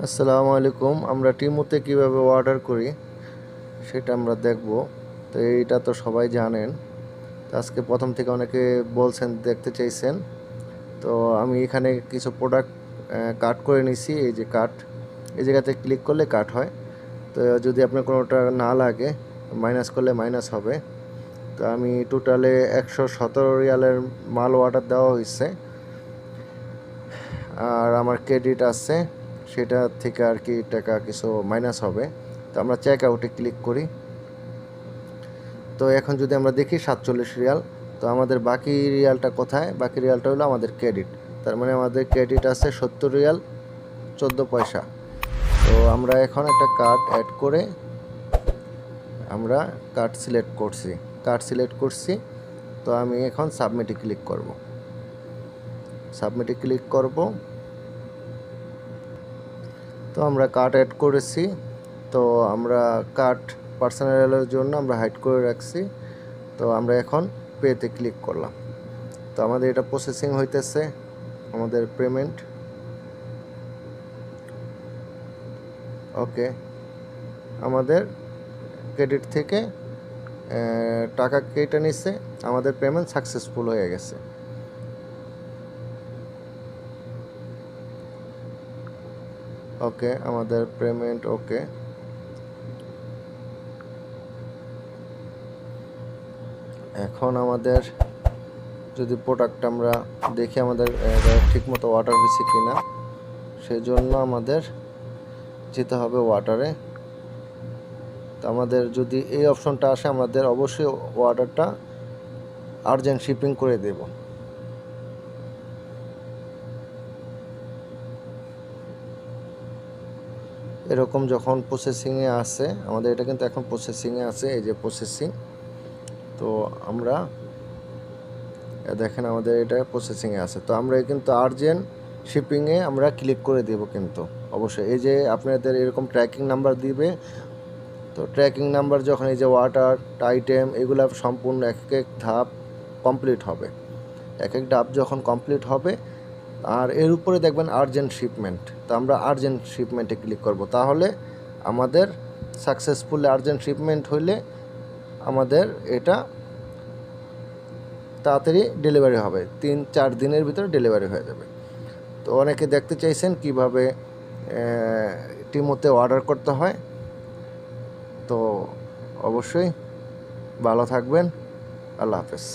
আসসালামু আলাইকুম। আমরা টিমোতে কিভাবে অর্ডার করি সেটা আমরা দেখব। তো এইটা তো সবাই জানেন। তো আজকে প্রথম থেকে অনেকে বলছেন, দেখতে চাইছেন। তো আমি এখানে কিছু প্রোডাক্ট কাট করে নিছি। এই যে কাট, এই জায়গাতে ক্লিক করলে কাট হয়। তো যদি আপনার কোনোটা না লাগে, মাইনাস করলে মাইনাস হবে। তো আমি টোটালে 117 রিয়ালের মাল অর্ডার দেওয়া হয়েছে, আর আমার ক্রেডিট আছে, সেটা থেকে আর কি টাকা কিছু মাইনাস হবে। তো আমরা চেক আউটে ক্লিক করি। তো এখন যদি আমরা দেখি 47 রিয়াল। তো আমাদের বাকি রিয়ালটা কোথায়? বাকি রিয়ালটা হলো আমাদের ক্রেডিট। তার মানে আমাদের ক্রেডিট আছে 70 রিয়াল 14 পয়সা। তো আমরা এখন একটা কার্ড অ্যাড করে আমরা কার্ড সিলেক্ট করছি। তো আমি এখন সাবমিটে ক্লিক করব। তো আমরা কার্ড অ্যাড করেছি। তো আমরা কার্ড পার্সোনালের জন্য আমরা হাইড করে রাখছি। তো আমরা এখন পেতে ক্লিক করলাম। তো আমাদের এটা প্রসেসিং হইতেছে, আমাদের পেমেন্ট। ওকে, আমাদের ক্রেডিট থেকে টাকা কেটে নিচ্ছে, আমাদের পেমেন্ট সাকসেসফুল হয়ে গেছে। ওকে, আমাদের পেমেন্ট ওকে। এখন আমাদের যদি প্রোডাক্ট আমরা দেখি আমাদের ঠিকমতো অর্ডার হয়েছে কিনা, সেই জন্য আমাদের যেতে হবে ওয়াটারে। তো আমাদের যদি এই অপশনটা আসে, আমাদের অবশ্যই অর্ডারটা আর্জেন্ট শিপিং করে দেব। এরকম যখন প্রসেসিংয়ে আসে, আমাদের এটা কিন্তু এখন প্রসেসিংয়ে আছে, এই যে প্রসেসিং। তো আমরা দেখেন আমাদের এটা প্রসেসিংয়ে আছে। তো আমরা কিন্তু আর্জেন্ট শিপিংয়ে আমরা ক্লিক করে দেব কিন্তু অবশ্যই। এই যে আপনাদের এরকম ট্র্যাকিং নাম্বার দিবে। তো ট্র্যাকিং নাম্বার যখন এই যে ওয়াটার আইটেম এগুলো সম্পূর্ণ এক এক ধাপ কমপ্লিট হবে, এক এক ধাপ যখন কমপ্লিট হবে, আর এর উপরে দেখবেন আর্জেন্ট শিপমেন্ট। তো আমরা আর্জেন্ট শিপমেন্টে ক্লিক করব। তাহলে আমাদের সাকসেসফুলি আর্জেন্ট শিপমেন্ট হইলে আমাদের এটা তাড়াতাড়ি ডেলিভারি হবে, 3-4 দিনের ভিতরে ডেলিভারি হয়ে যাবে। তো অনেকে দেখতে চাইছেন কিভাবে টিমোতে অর্ডার করতে হয়। তো অবশ্যই ভালো থাকবেন। আল্লাহ হাফেজ।